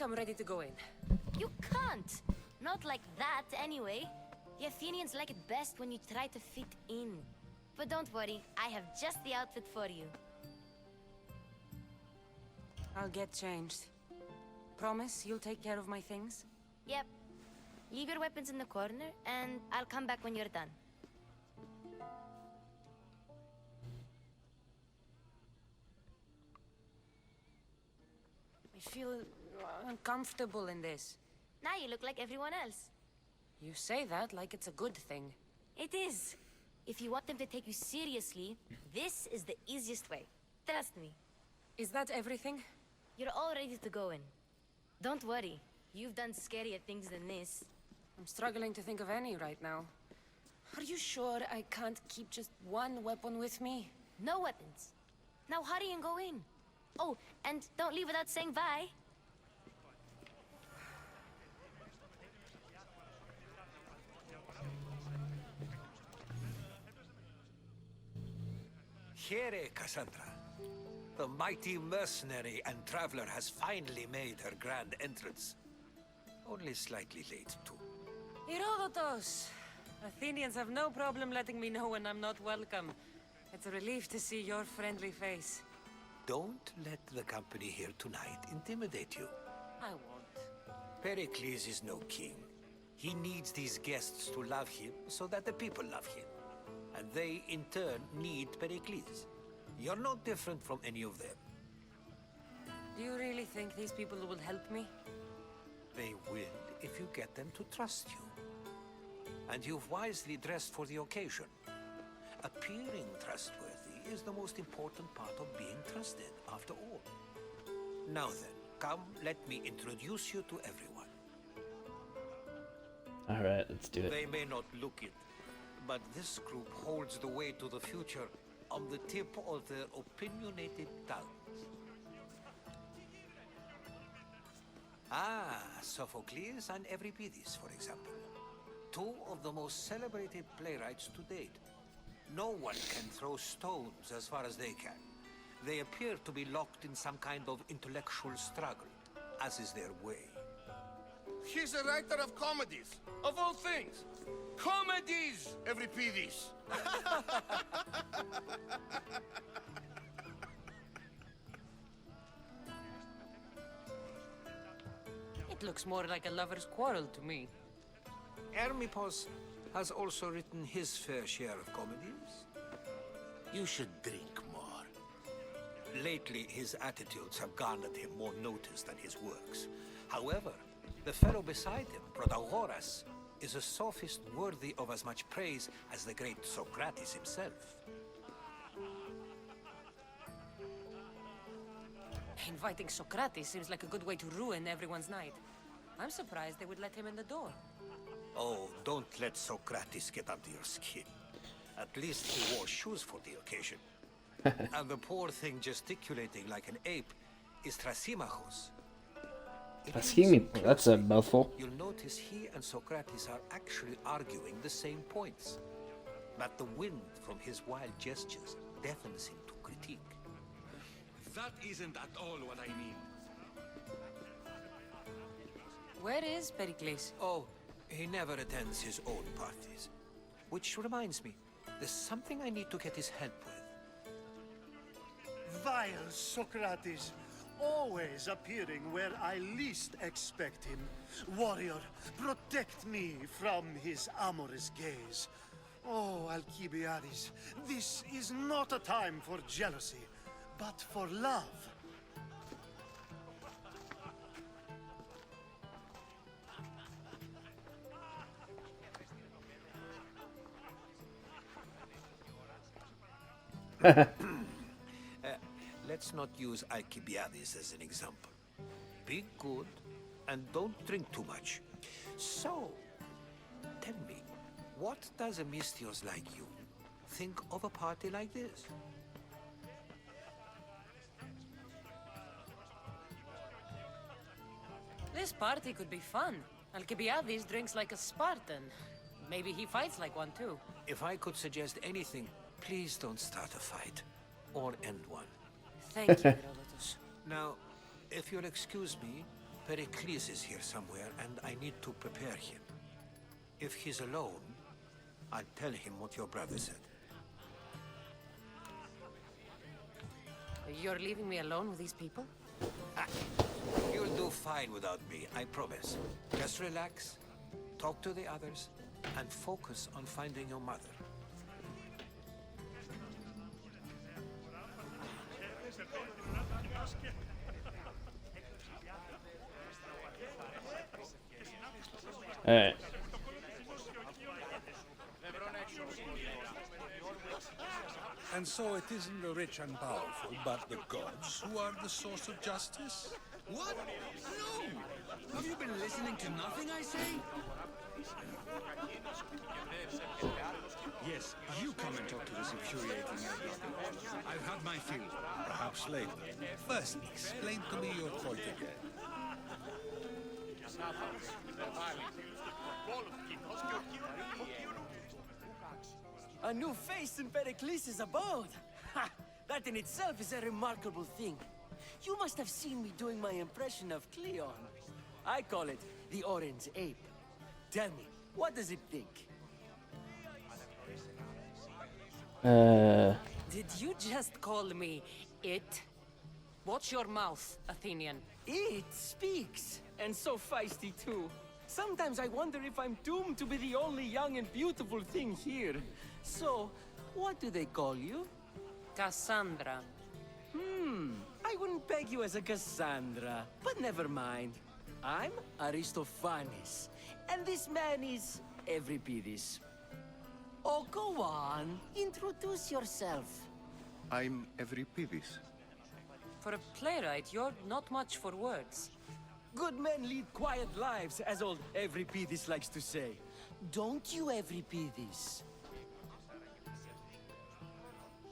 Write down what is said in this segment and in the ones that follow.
I'm ready to go in. You can't! Not like that, anyway. The Athenians like it best when you try to fit in. But don't worry, I have just the outfit for you. I'll get changed. Promise you'll take care of my things? Yep. Leave your weapons in the corner, and I'll come back when you're done. I feel uncomfortable in this. Now you look like everyone else. You say that like it's a good thing. It is. If you want them to take you seriously, this is the easiest way. Trust me. Is that everything? You're all ready to go in. Don't worry. You've done scarier things than this. I'm struggling to think of any right now. Are you sure I can't keep just one weapon with me? No weapons. Now hurry and go in. Oh, and don't leave without saying bye. Here, Cassandra. The mighty mercenary and traveler has finally made her grand entrance. Only slightly late, too. Herodotus! Athenians have no problem letting me know when I'm not welcome. It's a relief to see your friendly face. Don't let the company here tonight intimidate you. I won't. Pericles is no king. He needs these guests to love him so that the people love him. And they, in turn, need Pericles. You're no different from any of them. Do you really think these people will help me? They will if you get them to trust you. And you've wisely dressed for the occasion. Appearing trustworthy is the most important part of being trusted, after all. Now then, come, let me introduce you to everyone. Alright, let's do it. They may not look it, but this group holds the way to the future on the tip of their opinionated tongues. Ah, Sophocles and Euripides, for example. Two of the most celebrated playwrights to date. No one can throw stones as far as they can. They appear to be locked in some kind of intellectual struggle, as is their way. He's a writer of comedies, of all things. Comedies, Euripides. It looks more like a lover's quarrel to me. Hermippos has also written his fair share of comedies. You should drink more. Lately, his attitudes have garnered him more notice than his works. However, the fellow beside him, Protagoras, is a sophist worthy of as much praise as the great Socrates himself. Inviting Socrates seems like a good way to ruin everyone's night. I'm surprised they would let him in the door. Oh, don't let Socrates get under your skin. At least he wore shoes for the occasion. And the poor thing gesticulating like an ape is Thrasymachos. That's a mouthful. You'll notice he and Socrates are actually arguing the same points. But the wind from his wild gestures deafens him to critique. That isn't at all what I mean. Where is Pericles? Oh, he never attends his own parties. Which reminds me, there's something I need to get his help with. Vile Socrates, always appearing where I least expect him. Warrior, protect me from his amorous gaze. Oh, Alcibiades, this is not a time for jealousy, but for love. Let's not use Alcibiades as an example. Be good and don't drink too much. So, tell me, what does a Mystios like you think of a party like this? This party could be fun. Alcibiades drinks like a Spartan. Maybe he fights like one too. If I could suggest anything, please don't start a fight or end one. Thank you, Herodotus. Now, if you'll excuse me, Pericles is here somewhere, and I need to prepare him. If he's alone, I'll tell him what your brother said. You're leaving me alone with these people? You'll do fine without me, I promise. Just relax, talk to the others, and focus on finding your mother. Alright. And so it isn't the rich and powerful, but the gods who are the source of justice? What? No! Have you been listening to nothing I say? Yes, you come and talk to this infuriating elder. I've had my fill. Perhaps later. First, explain to me your point again. A new face in Pericles' abode! Ha! That in itself is a remarkable thing. You must have seen me doing my impression of Cleon. I call it the Orange Ape. Tell me, what does it think? Did you just call me it? Watch your mouth, Athenian. It speaks, and so feisty too. Sometimes I wonder if I'm doomed to be the only young and beautiful thing here. So, what do they call you? Cassandra. I wouldn't peg you as a Cassandra, but never mind. I'm Aristophanes, and this man is Euripides. Oh, go on. Introduce yourself. I'm Euripides. For a playwright, you're not much for words. Good men lead quiet lives, as old Euripides likes to say. Don't you, Euripides?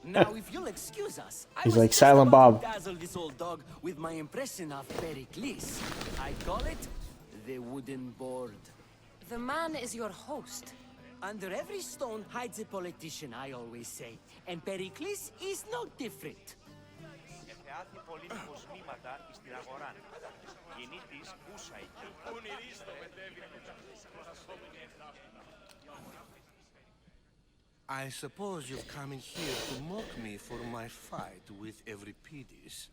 Now, if you'll excuse us, He's I was like just Silent about Bob. to dazzle this old dog with my impression of Pericles. I call it the wooden board. The man is your host. Under every stone hides a politician, I always say. And Pericles is no different. I suppose you've come in here to mock me for my fight with Euripides.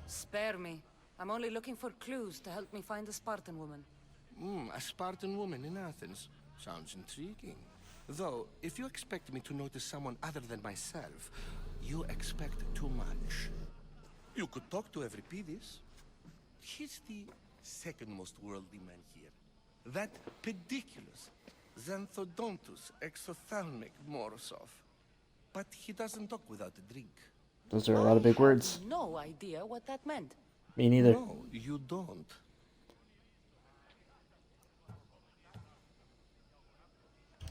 Spare me. I'm only looking for clues to help me find a Spartan woman. A Spartan woman in Athens. Sounds intriguing. Though, if you expect me to notice someone other than myself, you expect too much. You could talk to Euripides. He's the second most worldly man here. That pediculous, xanthodontus, exophthalmic Morosov. But he doesn't talk without a drink. Those are a lot of big words. No idea what that meant. Me neither. No, you don't.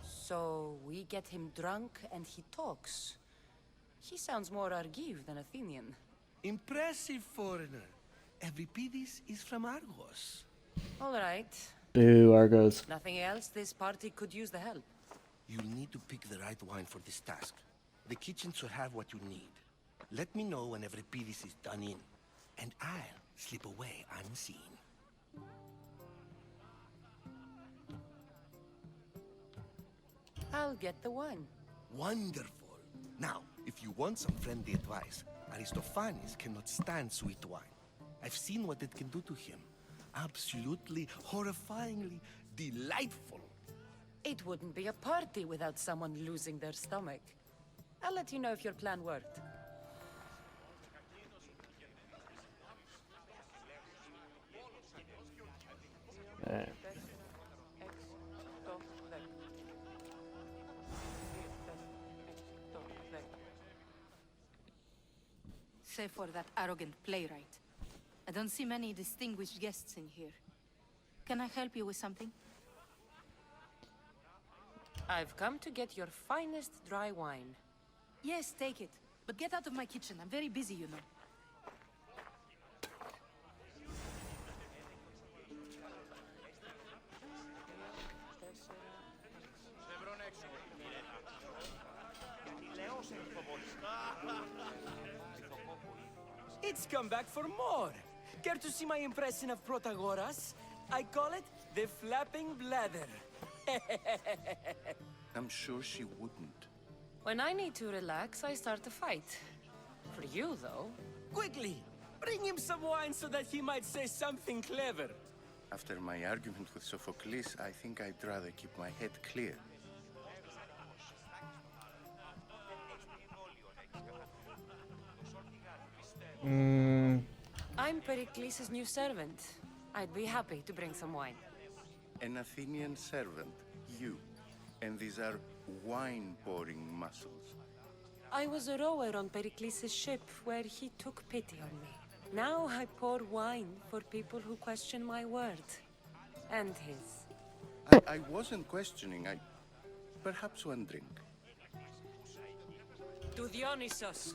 So we get him drunk and he talks. He sounds more Argive than Athenian. Impressive foreigner. Euripides is from Argos. All right. Boo, Argos. Nothing else? This party could use the help. You'll need to pick the right wine for this task. The kitchen should have what you need. Let me know when Euripides is done in, and I'll slip away unseen. I'll get the wine. Wonderful. Now, if you want some friendly advice, Aristophanes cannot stand sweet wine. I've seen what it can do to him. Absolutely, horrifyingly delightful. It wouldn't be a party without someone losing their stomach. I'll let you know if your plan worked. Save for that arrogant playwright. I don't see many distinguished guests in here. Can I help you with something? I've come to get your finest dry wine. Yes, take it. But get out of my kitchen. I'm very busy, you know. It's come back for more. Care to see my impression of Protagoras? I call it the flapping bladder. I'm sure she wouldn't. When I need to relax, I start a fight. For you, though. Quickly, bring him some wine so that he might say something clever. After my argument with Sophocles, I think I'd rather keep my head clear. I'm Pericles' new servant. I'd be happy to bring some wine. An Athenian servant, you. And these are wine-pouring muscles. I was a rower on Pericles' ship where he took pity on me. Now I pour wine for people who question my word. And his. I wasn't questioning. Perhaps one drink. To Dionysos.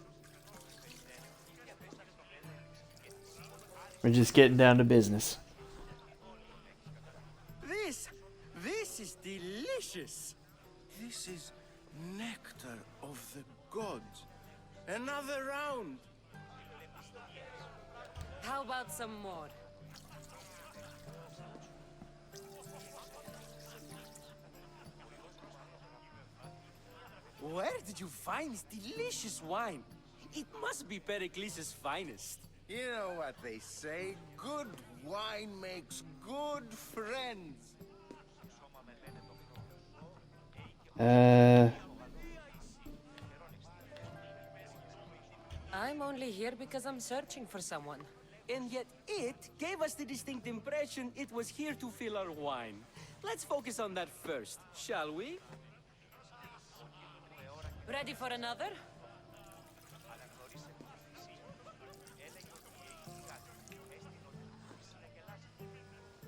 We're just getting down to business. This is delicious. This is nectar of the gods. Another round. How about some more? Where did you find this delicious wine? It must be Pericles' finest. You know what they say, good wine makes good friends. I'm only here because I'm searching for someone. And yet it gave us the distinct impression it was here to fill our wine. Let's focus on that first, shall we? Ready for another?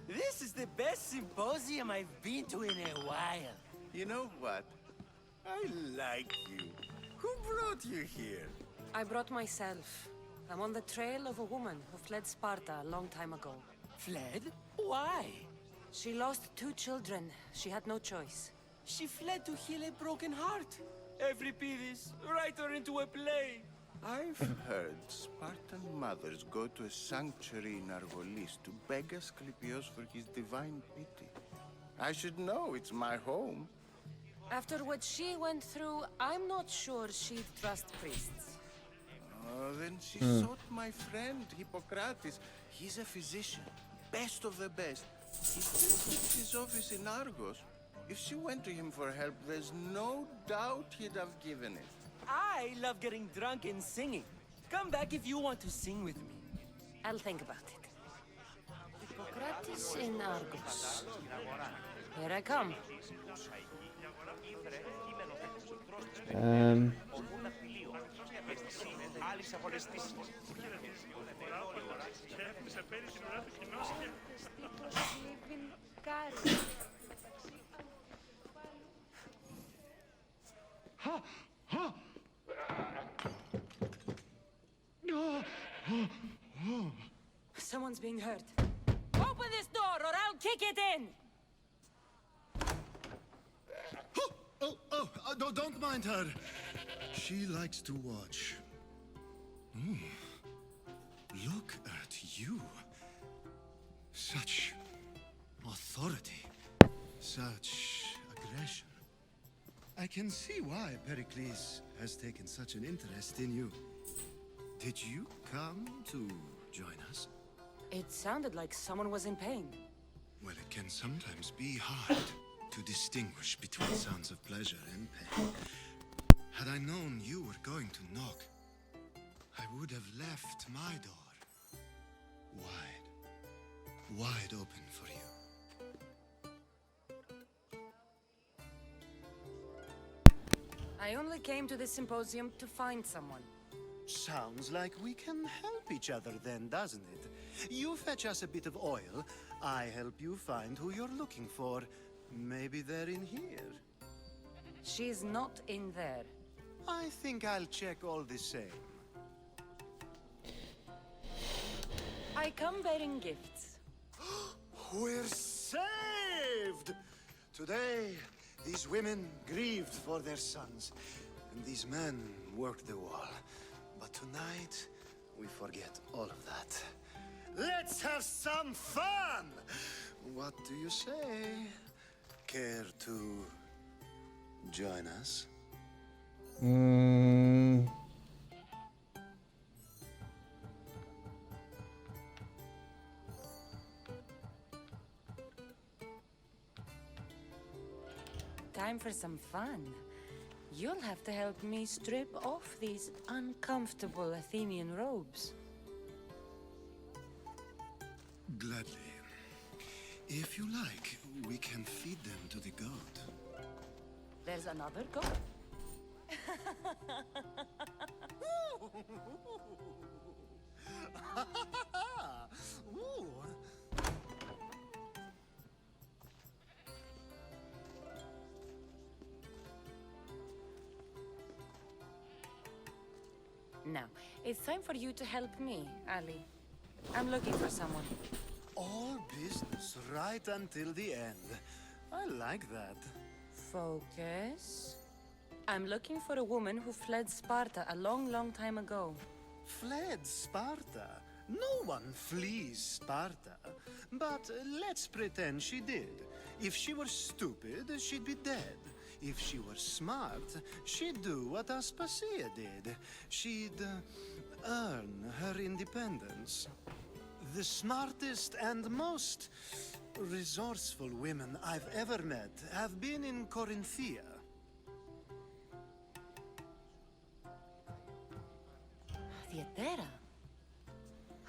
This is the best symposium I've been to in a while. You know what? I like you. Who brought you here? I brought myself. I'm on the trail of a woman who fled Sparta a long time ago. Fled? Why? She lost 2 children. She had no choice. She fled to heal a broken heart. Euripides, write her into a play. I've heard Spartan mothers go to a sanctuary in Argolis to beg Asclepios for his divine pity. I should know, it's my home. After what she went through, I'm not sure she'd trust priests. Oh, then she sought my friend, Hippocrates. He's a physician, best of the best. He keeps his office in Argos. If she went to him for help, there's no doubt he'd have given it. I love getting drunk and singing. Come back if you want to sing with me. I'll think about it. Hippocrates in Argos. Here I come. Someone's being hurt. Open this door or I'll kick it in! Don't mind her. She likes to watch. Look at you. Such authority. Such aggression. I can see why Pericles has taken such an interest in you. Did you come to join us? It sounded like someone was in pain. Well, it can sometimes be hard to distinguish between sounds of pleasure and pain. Had I known you were going to knock, I would have left my door wide open for you. I only came to this symposium to find someone. Sounds like we can help each other then, doesn't it? You fetch us a bit of oil, I help you find who you're looking for. Maybe they're in here. She's not in there. I think I'll check all the same. I come bearing gifts. We're saved! Today, these women grieved for their sons. These men work the wall. But tonight, we forget all of that. Let's have some fun! What do you say? Care to join us? Time for some fun. You'll have to help me strip off these uncomfortable Athenian robes. Gladly. If you like, we can feed them to the goat. There's another goat? Ooh. Now, it's time for you to help me, Ali. I'm looking for someone. All business right until the end. I like that. Focus. I'm looking for a woman who fled Sparta a long, long time ago. Fled Sparta? No one flees Sparta. But let's pretend she did. If she were stupid, she'd be dead. If she were smart, she'd do what Aspasia did. She'd earn her independence. The smartest and most resourceful women I've ever met have been in Corinthia. Theatera?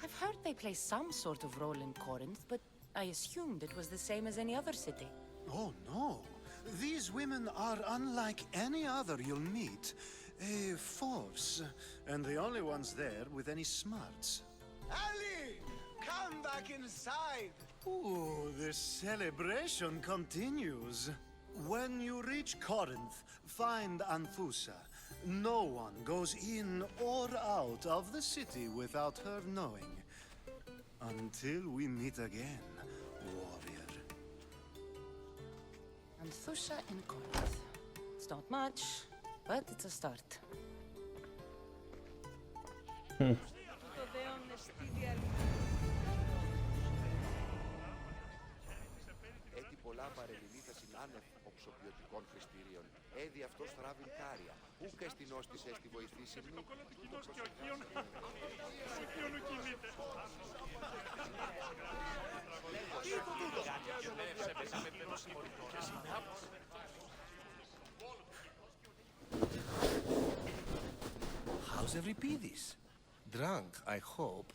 I've heard they play some sort of role in Corinth, but I assumed it was the same as any other city. Oh, no. These women are unlike any other you'll meet. A force, and the only ones there with any smarts. Ali! Come back inside! Ooh, the celebration continues. When you reach Corinth, find Anthusa. No one goes in or out of the city without her knowing. Until we meet again, warrior. Anthusa in Corinth. It's not much, but it's a start. Έτσι πολλά παρελιλήθα συνάνευ οψοποιωτικών χρηστήριων. Έδι αυτός θράβην κάρια. Ούκ εστινώστης έστι βοηθήσει μη. How's Euripides? Drunk, I hope.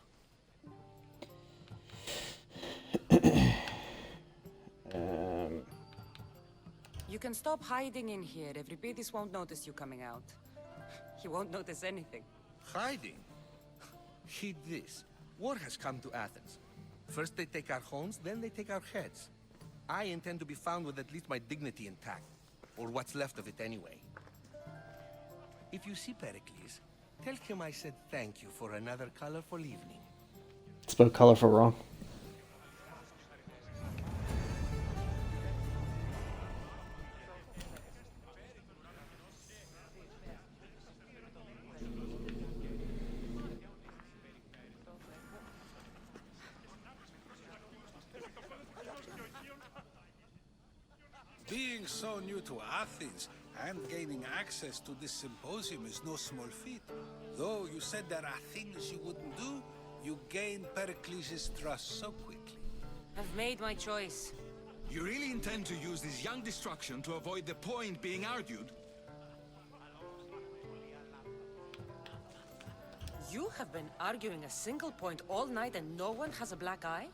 You can stop hiding in here. Euripides won't notice you coming out. He won't notice anything. Hiding? Heed this. War has come to Athens. First they take our homes, then they take our heads. I intend to be found with at least my dignity intact. Or what's left of it anyway. If you see Pericles, tell him I said thank you for another colorful evening. Spelled colorful wrong. Being so new to Athens and gaining access to this symposium is no small feat. Though you said there are things you wouldn't do, you gained Pericles' trust so quickly. I've made my choice. You really intend to use this young destruction to avoid the point being argued? You have been arguing a single point all night and no one has a black eye?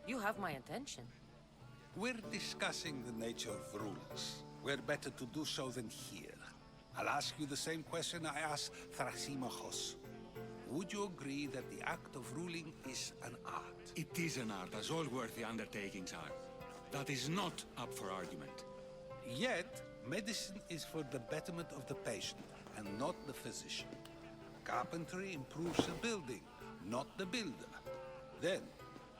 You have my attention. We're discussing the nature of rules. Where better to do so than here? I'll ask you the same question I asked Thrasymachos. Would you agree that the act of ruling is an art? It is an art, as all worthy undertakings are. That is not up for argument. Yet, medicine is for the betterment of the patient and not the physician. Carpentry improves the building, not the builder. Then,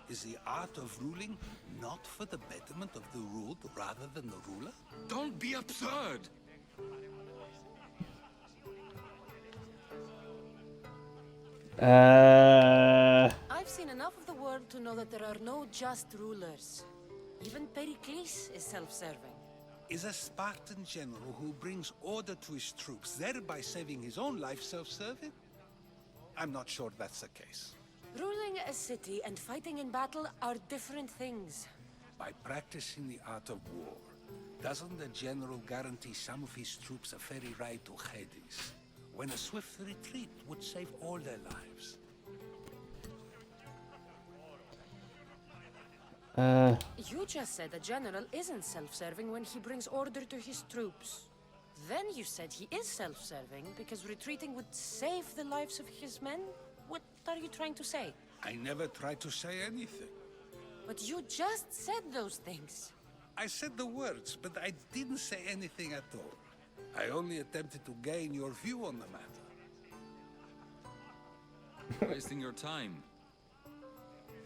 is the art of ruling not for the betterment of the ruled rather than the ruler? Don't be absurd! I've seen enough of the world to know that there are no just rulers. Even Pericles is self-serving. Is a Spartan general who brings order to his troops, thereby saving his own life, self-serving? I'm not sure that's the case. Ruling a city and fighting in battle are different things. By practicing the art of war, doesn't the general guarantee some of his troops a ferry ride to Hades, when a swift retreat would save all their lives? You just said a general isn't self-serving when he brings order to his troops. Then you said he is self-serving because retreating would save the lives of his men? What are you trying to say? I never tried to say anything. But you just said those things. I said the words, but I didn't say anything at all. I only attempted to gain your view on the matter. Wasting your time.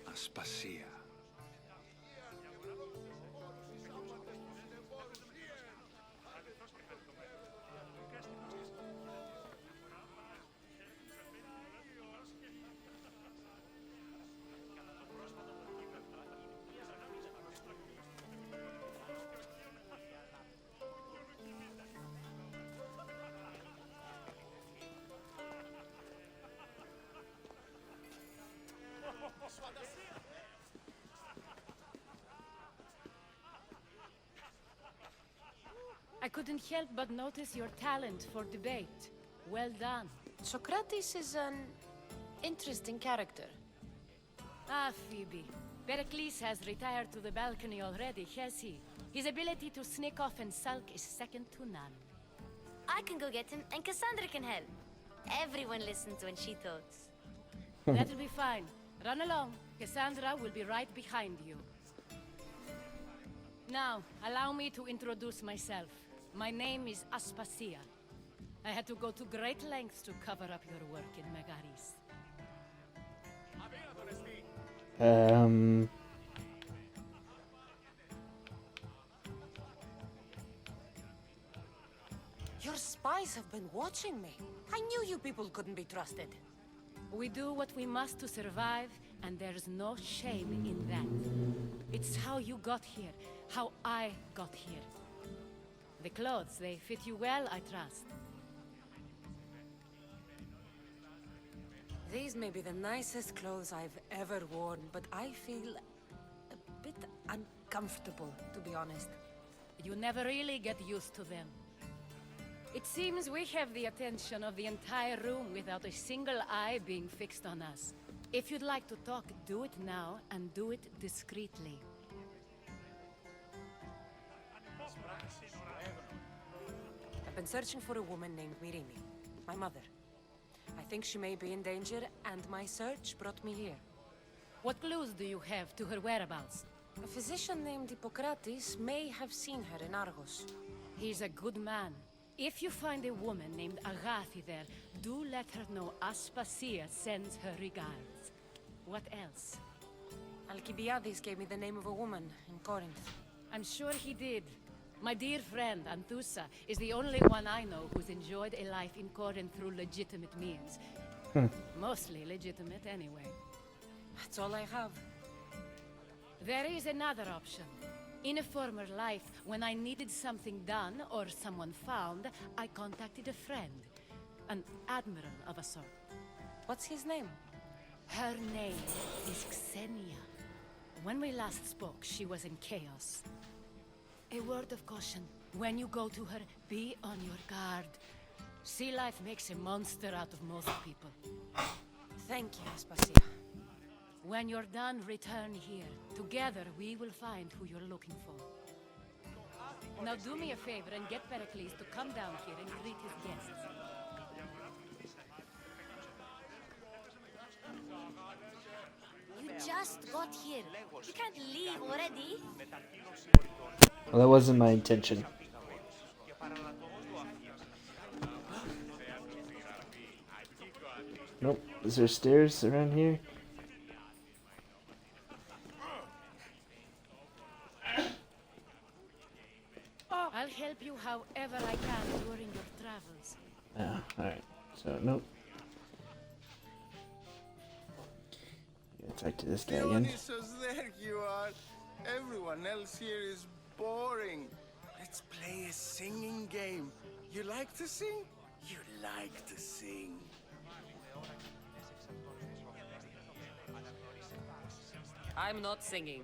Aspasia. I couldn't help but notice your talent for debate. Well done. Socrates is an interesting character. Ah, Phoebe. Pericles has retired to the balcony already, has he? His ability to sneak off and sulk is second to none. I can go get him, and Cassandra can help. Everyone listens when she talks. That'll be fine. Run along. Cassandra will be right behind you. Now, allow me to introduce myself. My name is Aspasia. I had to go to great lengths to cover up your work in Megaris. Your spies have been watching me. I knew you people couldn't be trusted. We do what we must to survive, and there's no shame in that. It's how you got here, how I got here. The clothes, they fit you well, I trust. These may be the nicest clothes I've ever worn, but I feel a bit uncomfortable, to be honest. You never really get used to them. It seems we have the attention of the entire room without a single eye being fixed on us. If you'd like to talk, do it now, and do it discreetly. I've been searching for a woman named Mirimi, my mother. I think she may be in danger, and my search brought me here. What clues do you have to her whereabouts? A physician named Hippocrates may have seen her in Argos. He's a good man. If you find a woman named Agathi there, do let her know Aspasia sends her regards. What else? Alcibiades gave me the name of a woman in Corinth. I'm sure he did. My dear friend, Anthusa, is the only one I know who's enjoyed a life in Corinth through legitimate means. Mostly legitimate, anyway. That's all I have. There is another option. In a former life, when I needed something done or someone found, I contacted a friend. An admiral of a sort. What's his name? Her name is Xenia. When we last spoke, she was in chaos. A word of caution. When you go to her, be on your guard. Sea life makes a monster out of most people. Thank you, Aspasia. When you're done, return here. Together, we will find who you're looking for. Now do me a favor and get Pericles to come down here and greet his guests. You just got here. You can't leave already. Well, that wasn't my intention. Nope. Is there stairs around here? I'll help you however I can during your travels. Ah, alright. So, nope. Talk to this guy again. Dionysus, there you are. Everyone else here is boring. Let's play a singing game. You like to sing? You like to sing. I'm not singing.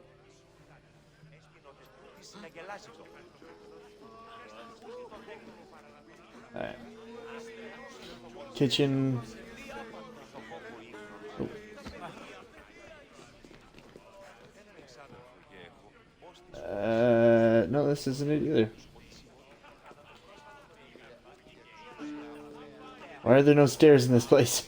Alright. Kitchen. No, this isn't it either. Why are there no stairs in this place?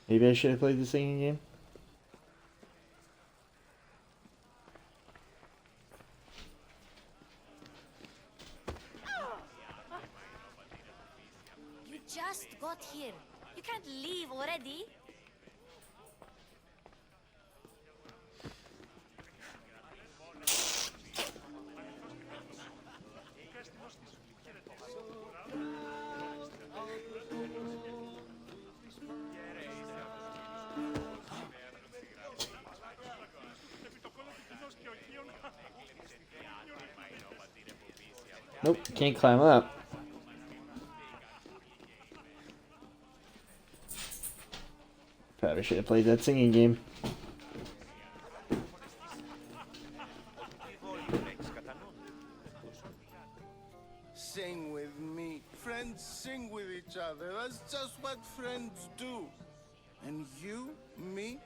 Maybe I should have played the singing game. You just got here. You can't leave already. Nope, can't climb up. Probably should have played that singing game. Sing with me. Friends sing with each other. That's just what friends do. And you, me,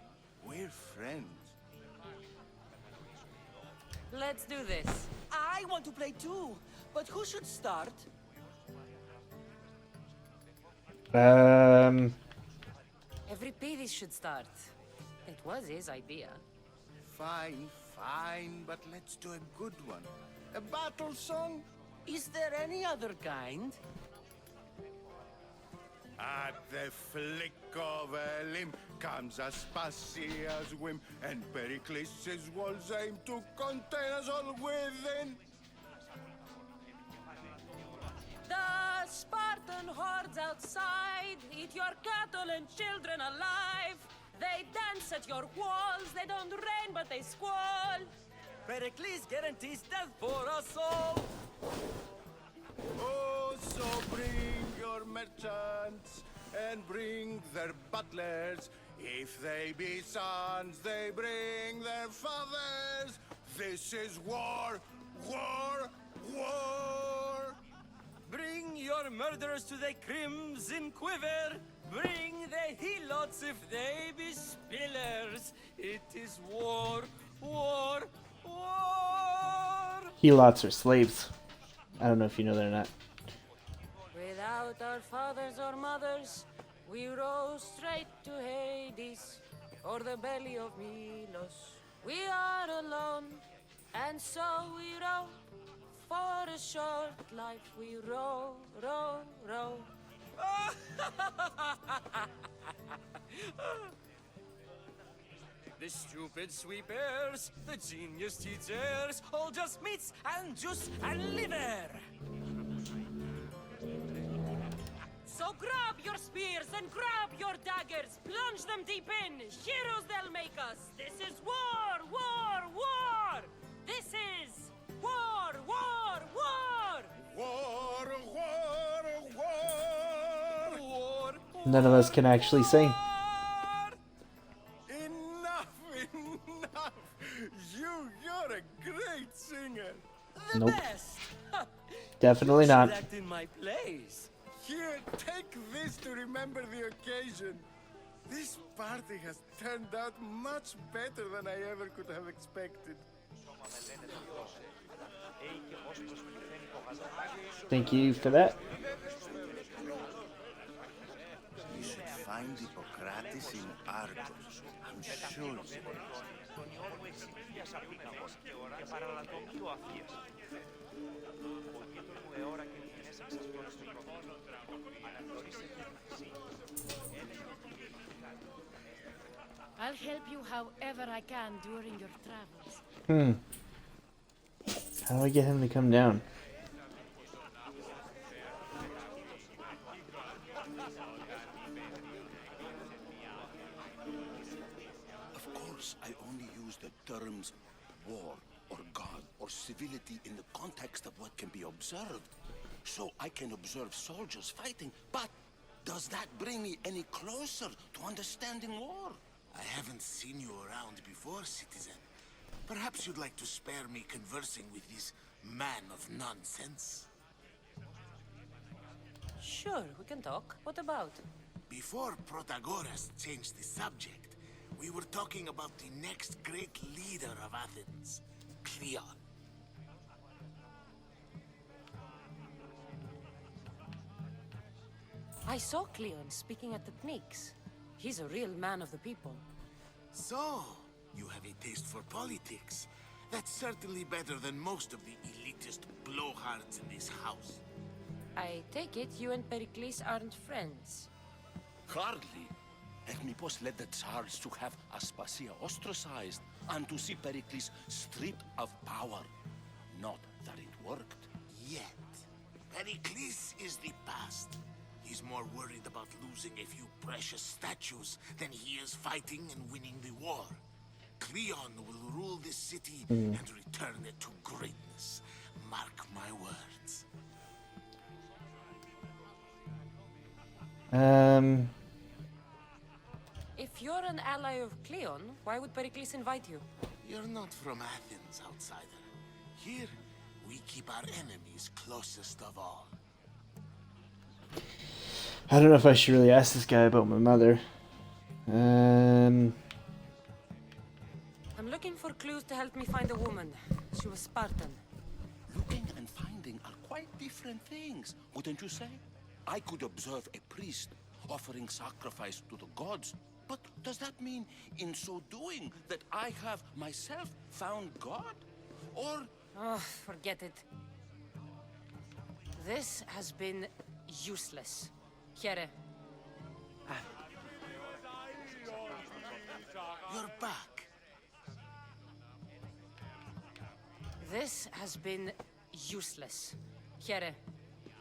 we're friends. Let's do this. I want to play too, but who should start? Every Peavis should start. It was his idea. Fine, fine, but let's do a good one. A battle song? Is there any other kind? At the flick of a limb comes Aspasia's whim, and Pericles' walls aim to contain us all within. The Spartan hordes outside eat your cattle and children alive. They dance at your walls. They don't rain, but they squall. Pericles guarantees death for us all. Oh, so bring your merchants and bring their butlers. If they be sons, they bring their fathers. This is war, war, war. Bring your murderers to the crimson quiver. Bring the helots if they be spillers. It is war, war, war. Helots are slaves. I don't know if you know that or not. Without our fathers or mothers, we row straight to Hades, or the belly of Milos. We are alone, and so we row. For a short life we row, row, row. The stupid sweepers, the genius teachers, all just meats and juice and liver. So grab your spears and grab your daggers, plunge them deep in, heroes they'll make us. This is war, war, war! This is war, war, war! War, war, war! War, None of us can actually sing. Enough, enough! You're a great singer. the Nope. best. Definitely You not. should act in my place. Here, take this to remember the occasion. This party has turned out much better than I ever could have expected. Thank you for that. You should find Hippocrates in Argos. I'm sure it's there. I'll help you however I can during your travels. How do I get him to come down? course, I only use the terms war or God or civility in the context of what can be observed. So I can observe soldiers fighting, but does that bring me any closer to understanding war? I haven't seen you around before, citizen. Perhaps you'd like to spare me conversing with this man of nonsense? Sure, we can talk. What about? Before Protagoras changed the subject, we were talking about the next great leader of Athens, Cleon. I saw Cleon speaking at the Pnyx. He's a real man of the people. So, you have a taste for politics. That's certainly better than most of the elitist blowhards in this house. I take it you and Pericles aren't friends. Hardly. Hermipos led the Tsars to have Aspasia ostracized and to see Pericles stripped of power. Not that it worked. Yet, Pericles is the past. He's more worried about losing a few precious statues than he is fighting and winning the war. Cleon will rule this city and return it to greatness. Mark my words. If you're an ally of Cleon, why would Pericles invite you? You're not from Athens, outsider. Here, we keep our enemies closest of all. I don't know if I should really ask this guy about my mother. I'm looking for clues to help me find a woman. She was Spartan. Looking and finding are quite different things, wouldn't you say? I could observe a priest offering sacrifice to the gods, but does that mean in so doing that I have myself found God? Or... Oh, forget it. This has been useless. Here. You're back. This has been useless. Here.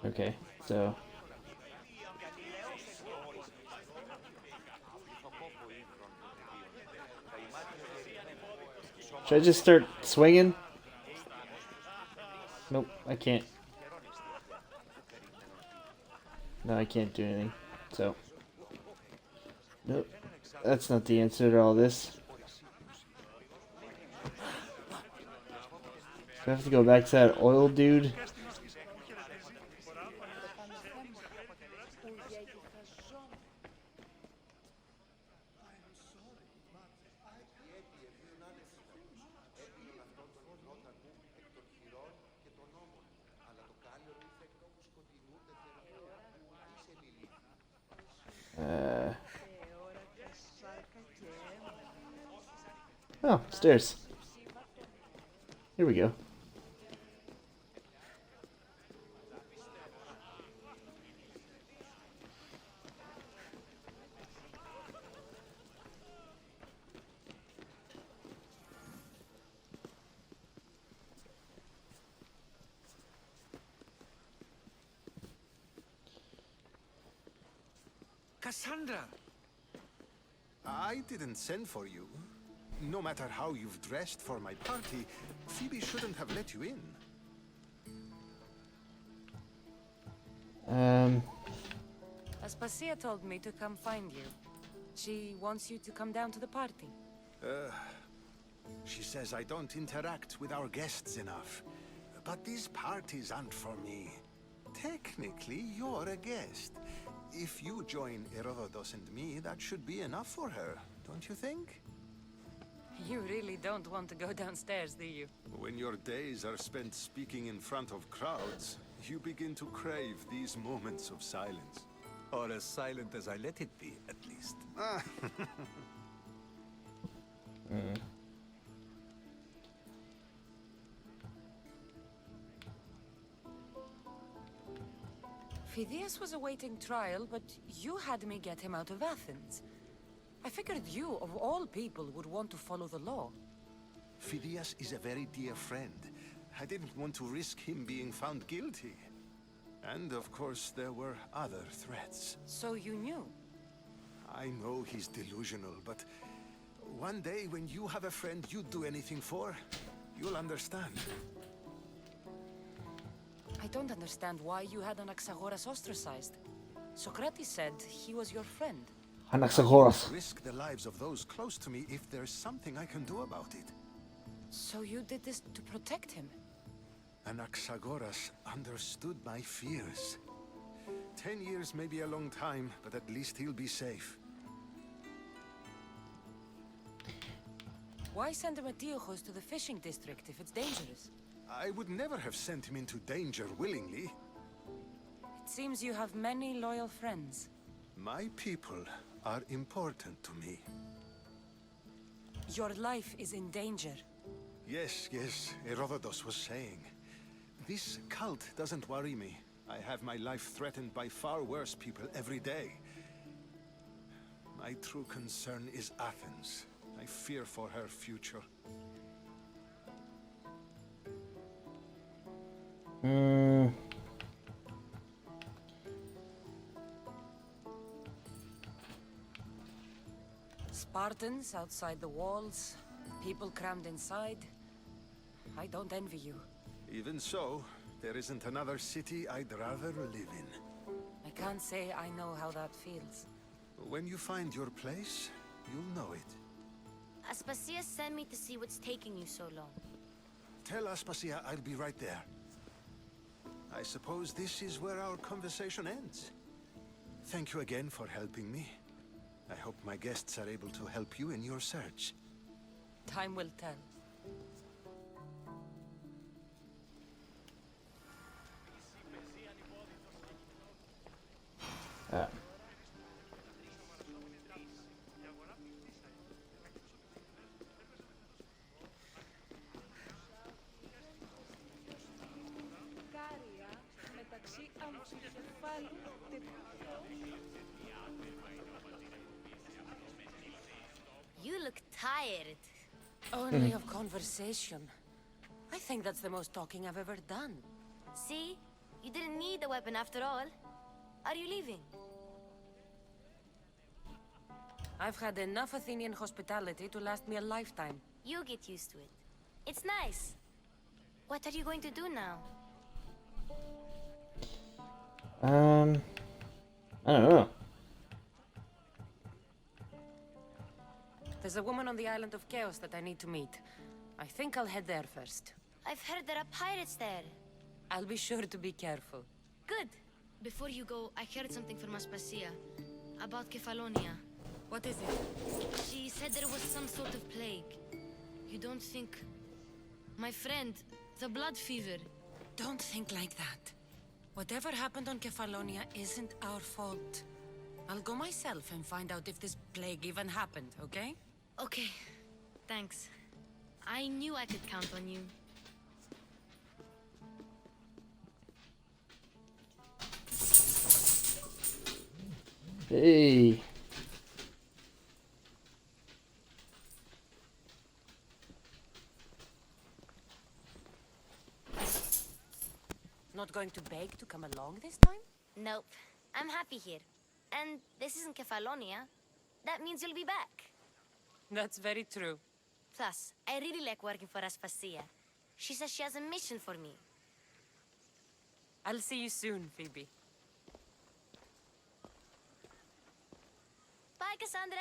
Okay, so... Should I just start swinging? Nope, I can't. No, I can't do anything. So... Nope. That's not the answer to all this. Do I have to go back to that oil dude? Oh, stairs. Here we go. Cassandra! I didn't send for you. No matter how you've dressed for my party, Phoebe shouldn't have let you in. Aspasia told me to come find you. She wants you to come down to the party. She says I don't interact with our guests enough. But these parties aren't for me. Technically, you're a guest. If you join Herodotus and me, that should be enough for her, don't you think? You really don't want to go downstairs, do you? When your days are spent speaking in front of crowds, you begin to crave these moments of silence. Or as silent as I let it be, at least. Phidias was awaiting trial, but you had me get him out of Athens. I figured you, of all people, would want to follow the law. Phidias is a very dear friend. I didn't want to risk him being found guilty. And of course, there were other threats. So you knew? I know he's delusional, but One day, when you have a friend you'd do anything for, you'll understand. I don't understand why you had Anaxagoras ostracized. Socrates said he was your friend. Anaxagoras. Risk the lives of those close to me if there's something I can do about it. So you did this to protect him? Anaxagoras understood my fears. 10 years may be a long time, but at least he'll be safe. Why send Emetiochos to the fishing district if it's dangerous? I would never have sent him into danger willingly. It seems you have many loyal friends. My people are important to me. Your life is in danger. Yes, Herodotus was saying. This cult doesn't worry me. I have my life threatened by far worse people every day. My true concern is Athens. I fear for her future. Spartans outside the walls, people crammed inside. I don't envy you. Even so, there isn't another city I'd rather live in. I can't say I know how that feels. When you find your place, you'll know it. Aspasia sent me to see what's taking you so long. Tell Aspasia I'll be right there. I suppose this is where our conversation ends. Thank you again for helping me. I hope my guests are able to help you in your search. Time will tell. You look tired. Only of conversation. I think that's the most talking I've ever done. See? You didn't need the weapon after all. Are you leaving? I've had enough Athenian hospitality to last me a lifetime. You get used to it. It's nice. What are you going to do now? I don't know. There's a woman on the island of Chaos that I need to meet. I think I'll head there first. I've heard there are pirates there. I'll be sure to be careful. Good. Before you go, I heard something from Aspasia about Kefalonia. What is it? She said there was some sort of plague. You don't think... My friend, the blood fever. Don't think like that. Whatever happened on Kefalonia isn't our fault. I'll go myself and find out if this plague even happened, okay? Okay. Thanks. I knew I could count on you. Hey. Not going to beg to come along this time? Nope. I'm happy here. And this isn't Kefalonia. That means you'll be back. That's very true. Plus, I really like working for Aspasia. She says she has a mission for me. I'll see you soon, Phoebe. Bye, Cassandra!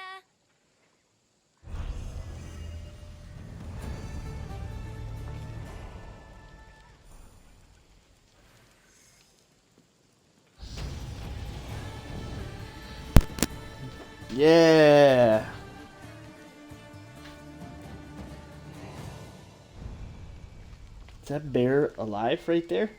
Yeah. Is that bear alive right there?